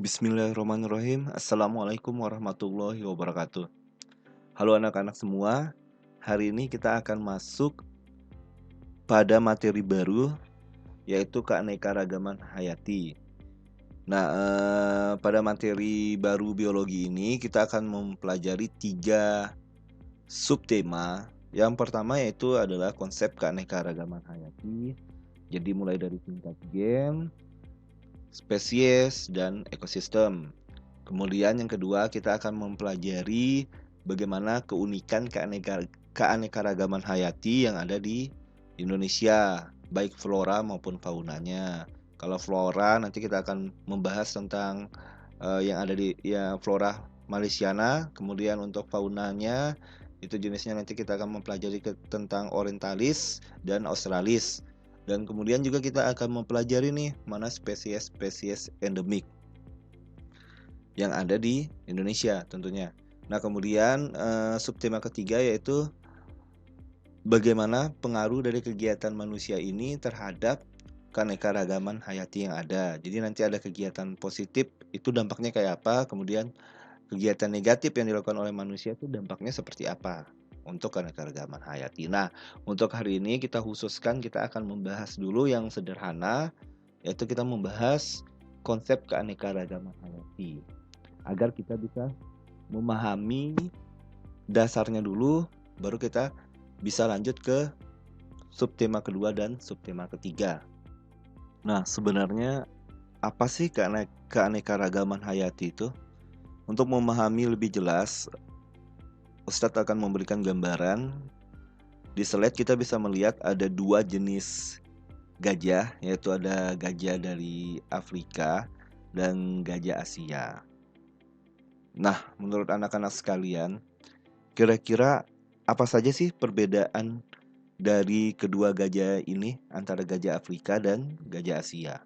Bismillahirrahmanirrahim. Assalamualaikum warahmatullahi wabarakatuh. Halo anak-anak semua. Hari ini kita akan masuk pada materi baru, yaitu keanekaragaman hayati. Nah, pada materi baru biologi ini kita akan mempelajari 3 subtema. Yang pertama yaitu adalah konsep keanekaragaman hayati. Jadi mulai dari tingkat gen, spesies, dan ekosistem. Kemudian yang kedua kita akan mempelajari bagaimana keunikan keanekaragaman hayati yang ada di Indonesia, baik flora maupun faunanya. Kalau flora nanti kita akan membahas tentang yang ada di flora malaysiana. Kemudian untuk faunanya itu jenisnya nanti kita akan mempelajari tentang orientalis dan australis. Dan kemudian juga kita akan mempelajari nih mana spesies-spesies endemik yang ada di Indonesia tentunya. Nah, kemudian subtema ketiga yaitu bagaimana pengaruh dari kegiatan manusia ini terhadap keanekaragaman hayati yang ada. Jadi nanti ada kegiatan positif, itu dampaknya kayak apa, kemudian kegiatan negatif yang dilakukan oleh manusia itu dampaknya seperti apa untuk keanekaragaman hayati. Nah, untuk hari ini kita akan membahas dulu yang sederhana, yaitu kita membahas konsep keanekaragaman hayati agar kita bisa memahami dasarnya dulu, baru kita bisa lanjut ke subtema kedua dan subtema ketiga. Nah, sebenarnya apa sih keanekaragaman hayati itu? Untuk memahami lebih jelas, Ustadz akan memberikan gambaran. Di slide kita bisa melihat ada 2 jenis gajah, yaitu ada gajah dari Afrika dan gajah Asia. Nah, menurut anak-anak sekalian, kira-kira apa saja sih perbedaan dari kedua gajah ini antara gajah Afrika dan gajah Asia?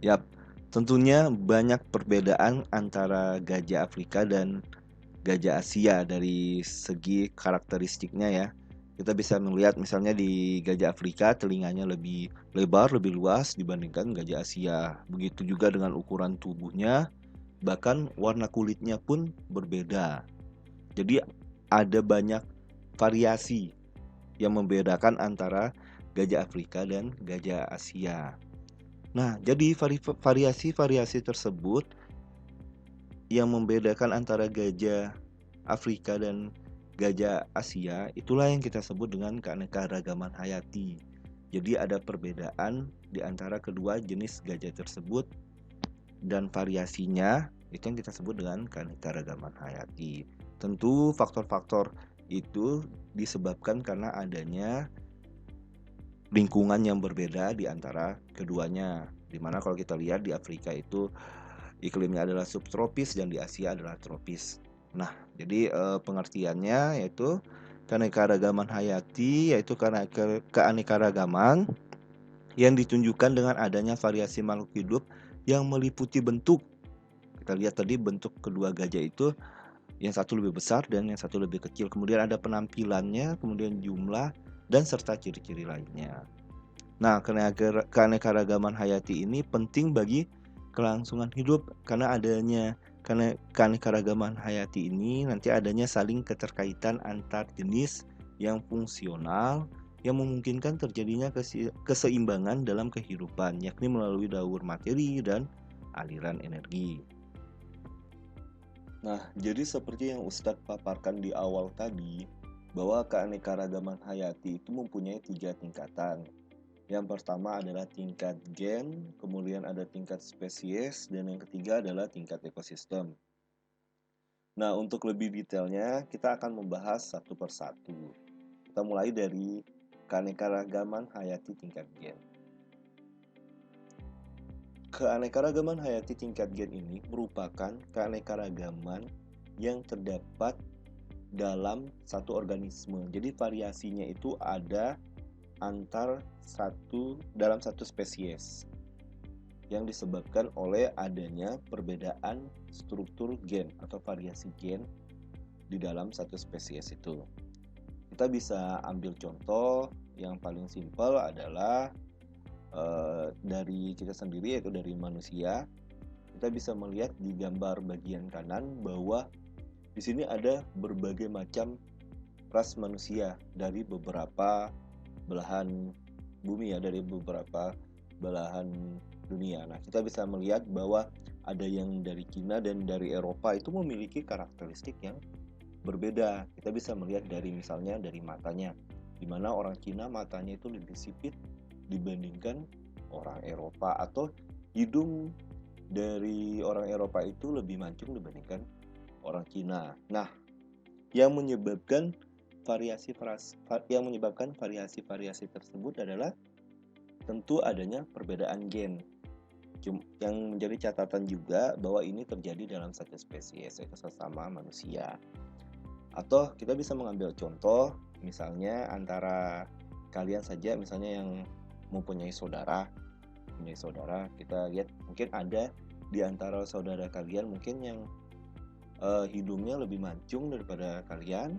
Yap, tentunya banyak perbedaan antara gajah Afrika dan gajah Asia dari segi karakteristiknya ya. Kita bisa melihat misalnya di gajah Afrika telinganya lebih lebar, lebih luas dibandingkan gajah Asia. Begitu juga dengan ukuran tubuhnya, bahkan warna kulitnya pun berbeda. Jadi ada banyak variasi yang membedakan antara gajah Afrika dan gajah Asia. Nah, jadi variasi-variasi tersebut yang membedakan antara gajah Afrika dan gajah Asia, itulah yang kita sebut dengan keanekaragaman hayati. Jadi ada perbedaan di antara kedua jenis gajah tersebut dan variasinya itu yang kita sebut dengan keanekaragaman hayati. Tentu faktor-faktor itu disebabkan karena adanya lingkungan yang berbeda di antara keduanya. Dimana kalau kita lihat di Afrika itu iklimnya adalah subtropis dan di Asia adalah tropis. Nah, jadi pengertiannya yaitu keanekaragaman hayati yaitu karena keanekaragaman yang ditunjukkan dengan adanya variasi makhluk hidup yang meliputi bentuk. Kita lihat tadi bentuk kedua gajah itu, yang satu lebih besar dan yang satu lebih kecil. Kemudian ada penampilannya, kemudian jumlah, dan serta ciri-ciri lainnya. Nah, keanekaragaman hayati ini penting bagi kelangsungan hidup karena keanekaragaman hayati ini nanti adanya saling keterkaitan antar jenis yang fungsional yang memungkinkan terjadinya keseimbangan dalam kehidupan, yakni melalui daur materi dan aliran energi. Nah, jadi seperti yang Ustadz paparkan di awal tadi, bahwa keanekaragaman hayati itu mempunyai 3 tingkatan. Yang pertama adalah tingkat gen, kemudian ada tingkat spesies, dan yang ketiga adalah tingkat ekosistem. Nah, untuk lebih detailnya, kita akan membahas satu persatu. Kita mulai dari keanekaragaman hayati tingkat gen. Keanekaragaman hayati tingkat gen ini merupakan keanekaragaman yang terdapat dalam satu organisme. Jadi variasinya itu ada dalam satu spesies yang disebabkan oleh adanya perbedaan struktur gen atau variasi gen di dalam satu spesies itu. Kita bisa ambil contoh yang paling simpel adalah dari kita sendiri, yaitu dari manusia. Kita bisa melihat di gambar bagian kanan bahwa di sini ada berbagai macam ras manusia dari beberapa belahan bumi ya, dari beberapa belahan dunia. Nah, kita bisa melihat bahwa ada yang dari Cina dan dari Eropa itu memiliki karakteristik yang berbeda. Kita bisa melihat dari misalnya dari matanya, di mana orang Cina matanya itu lebih sipit dibandingkan orang Eropa, atau hidung dari orang Eropa itu lebih mancung dibandingkan orang Cina. Nah, yang menyebabkan variasi-variasi tersebut adalah tentu adanya perbedaan gen. Yang menjadi catatan juga bahwa ini terjadi dalam satu spesies, yaitu sesama manusia. Atau kita bisa mengambil contoh misalnya antara kalian saja, misalnya yang mempunyai saudara, kita lihat mungkin ada di antara saudara kalian mungkin yang hidungnya lebih mancung daripada kalian,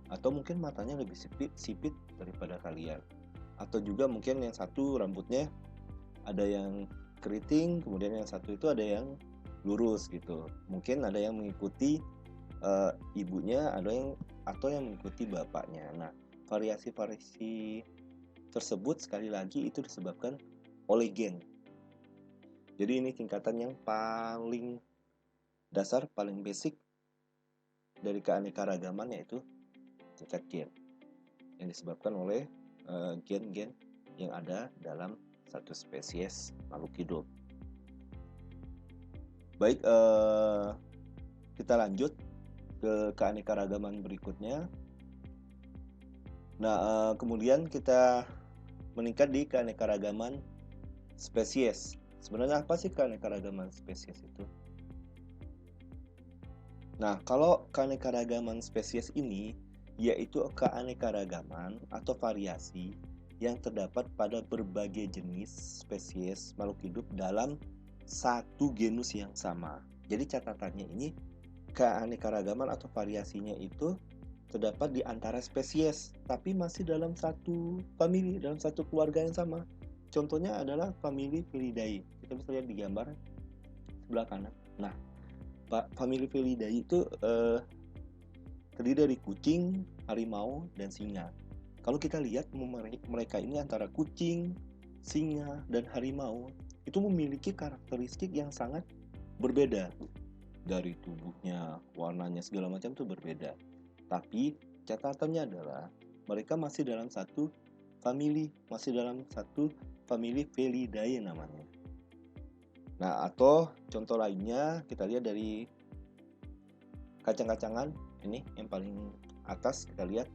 atau mungkin matanya lebih sipit daripada kalian, atau juga mungkin yang satu rambutnya ada yang keriting, kemudian yang satu itu ada yang lurus gitu. Mungkin ada yang mengikuti ibunya, atau yang mengikuti bapaknya. Nah, variasi-variasi tersebut sekali lagi itu disebabkan oleh gen. Jadi ini tingkatan yang paling dasar, paling basic dari keanekaragaman, yaitu tingkat gen yang disebabkan oleh gen-gen yang ada dalam satu spesies makhluk hidup. Baik, kita lanjut ke keanekaragaman berikutnya. Nah, kemudian kita meningkat di keanekaragaman spesies. Sebenarnya apa sih keanekaragaman spesies itu? Nah, kalau keanekaragaman spesies ini yaitu keanekaragaman atau variasi yang terdapat pada berbagai jenis spesies makhluk hidup dalam satu genus yang sama. Jadi catatannya ini, keanekaragaman atau variasinya itu terdapat di antara spesies, tapi masih dalam satu famili, dalam satu keluarga yang sama. Contohnya adalah famili Felidae. Kita bisa lihat di gambar sebelah kanan. Nah, famili Felidae itu terdiri dari kucing, harimau, dan singa. Kalau kita lihat mereka ini antara kucing, singa, dan harimau itu memiliki karakteristik yang sangat berbeda. Dari tubuhnya, warnanya, segala macam itu berbeda. Tapi catatannya adalah mereka masih dalam satu famili, Felidae namanya. Nah, atau contoh lainnya kita lihat dari kacang-kacangan. Ini yang paling atas kita lihat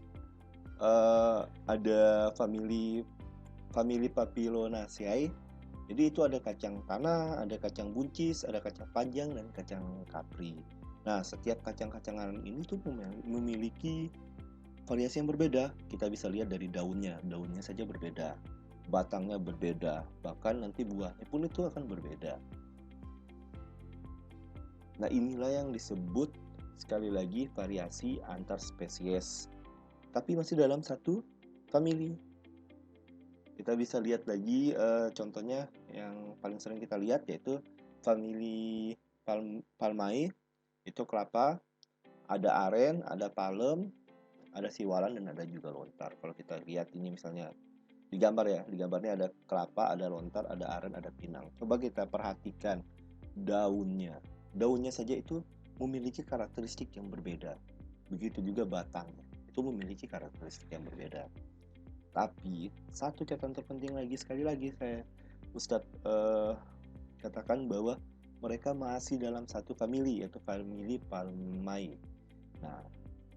ada famili Papilionaceae. Jadi itu ada kacang tanah, ada kacang buncis, ada kacang panjang, dan kacang kapri. Nah, setiap kacang-kacangan ini tuh memiliki variasi yang berbeda. Kita bisa lihat dari daunnya saja berbeda, batangnya berbeda, bahkan nanti buahnya pun itu akan berbeda. Nah, inilah yang disebut sekali lagi variasi antar spesies, tapi masih dalam satu famili. Kita bisa lihat lagi contohnya yang paling sering kita lihat, yaitu famili Palmae, itu kelapa, ada aren, ada palem, ada siwalan, dan ada juga lontar. Kalau kita lihat ini misalnya di gambar ya, di gambarnya ada kelapa, ada lontar, ada aren, ada pinang. Coba kita perhatikan daunnya saja itu memiliki karakteristik yang berbeda. Begitu juga batangnya, itu memiliki karakteristik yang berbeda. Tapi satu catatan terpenting lagi, sekali lagi Ustadz katakan bahwa mereka masih dalam satu famili, yaitu famili Palmae. Nah,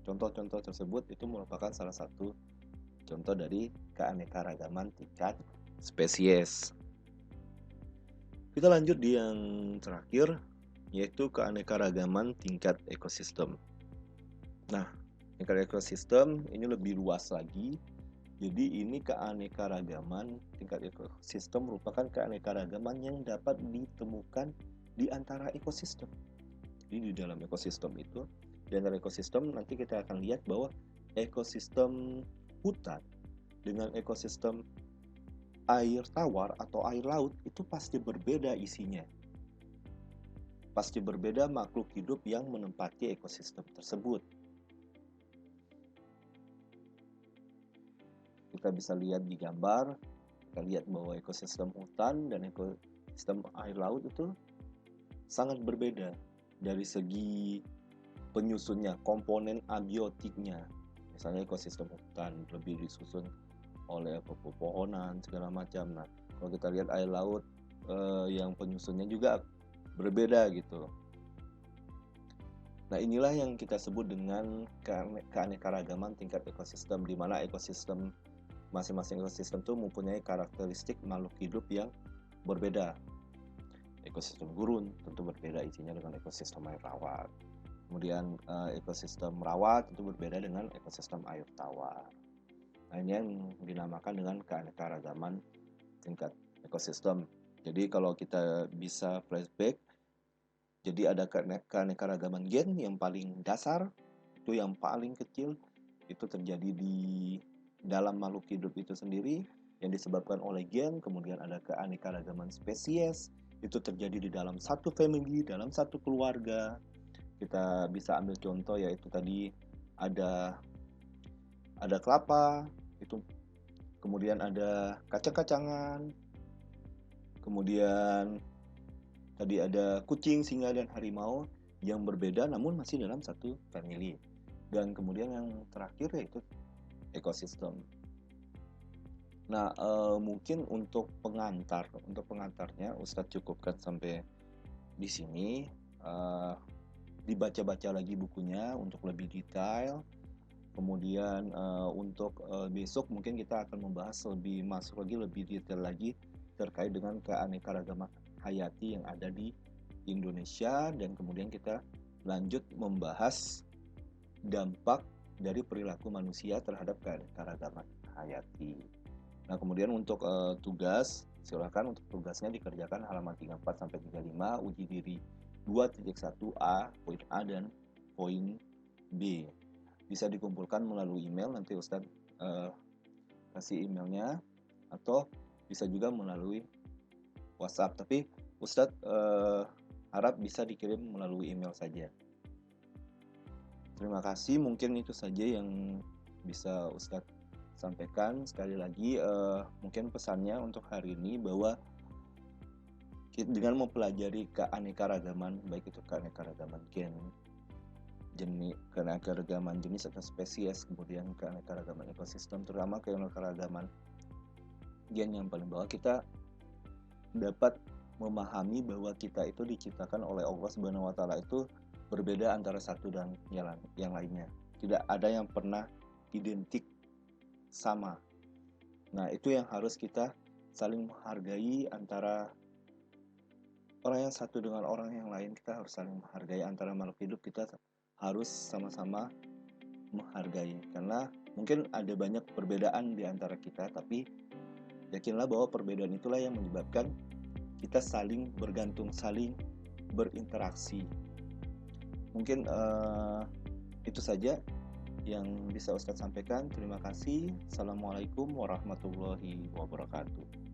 contoh-contoh tersebut itu merupakan salah satu contoh dari keanekaragaman tingkat spesies. Kita lanjut di yang terakhir, yaitu keanekaragaman tingkat ekosistem. Nah, tingkat ekosistem ini lebih luas lagi. Jadi ini keanekaragaman tingkat ekosistem merupakan keanekaragaman yang dapat ditemukan di antara ekosistem. Jadi di dalam ekosistem itu, di antara ekosistem nanti kita akan lihat bahwa ekosistem hutan dengan ekosistem air tawar atau air laut itu pasti berbeda isinya. Pasti berbeda makhluk hidup yang menempati ekosistem tersebut. Kita bisa lihat di gambar, kita lihat bahwa ekosistem hutan dan ekosistem air laut itu sangat berbeda dari segi penyusunnya, komponen abiotiknya. Misalnya ekosistem hutan lebih disusun oleh pepohonan segala macam. Nah, kalau kita lihat air laut yang penyusunnya juga berbeda gitu. Nah, inilah yang kita sebut dengan keanekaragaman tingkat ekosistem, di mana ekosistem masing-masing ekosistem itu mempunyai karakteristik makhluk hidup yang berbeda. Ekosistem gurun tentu berbeda isinya dengan ekosistem air tawar. Kemudian ekosistem rawa tentu berbeda dengan ekosistem air tawar. Nah, ini yang dinamakan dengan keanekaragaman tingkat ekosistem. Jadi kalau kita bisa flashback, jadi ada keanekaragaman gen yang paling dasar, itu yang paling kecil, itu terjadi di dalam makhluk hidup itu sendiri yang disebabkan oleh gen. Kemudian ada keanekaragaman spesies, itu terjadi di dalam satu family, dalam satu keluarga. Kita bisa ambil contoh yaitu tadi ada kelapa, itu kemudian ada kacang-kacangan, kemudian tadi ada kucing, singa, dan harimau yang berbeda namun masih dalam satu family. Dan kemudian yang terakhir yaitu ekosistem. Nah, mungkin untuk pengantarnya Ustadz cukupkan sampai di sini. Dibaca-baca lagi bukunya untuk lebih detail. Kemudian untuk besok mungkin kita akan membahas lebih detail lagi terkait dengan keanekaragaman hayati yang ada di Indonesia, dan kemudian kita lanjut membahas dampak dari perilaku manusia terhadap keanekaragaman hayati. Nah, kemudian untuk tugas, silakan untuk tugasnya dikerjakan halaman 34 sampai 35, uji diri 2.1a poin A dan poin B. Bisa dikumpulkan melalui email, nanti Ustadz kasih emailnya, atau bisa juga melalui WhatsApp, tapi Ustadz harap bisa dikirim melalui email saja. Terima kasih, mungkin itu saja yang bisa Ustadz sampaikan. Sekali lagi mungkin pesannya untuk hari ini bahwa dengan mempelajari keanekaragaman, baik itu keanekaragaman gen, keanekaragaman jenis atau spesies, kemudian keanekaragaman ekosistem, terutama keanekaragaman gen yang paling bawah, kita dapat memahami bahwa kita itu diciptakan oleh Allah Subhanahu wa Ta'ala itu berbeda antara satu dan yang lainnya. Tidak ada yang pernah identik sama. Nah, itu yang harus kita saling menghargai antara orang yang satu dengan orang yang lain. Kita harus saling menghargai antara makhluk hidup, kita harus sama-sama menghargai, karena mungkin ada banyak perbedaan di antara kita, tapi yakinlah bahwa perbedaan itulah yang menyebabkan kita saling bergantung, saling berinteraksi. Mungkin itu saja yang bisa Ustadz sampaikan. Terima kasih. Assalamualaikum warahmatullahi wabarakatuh.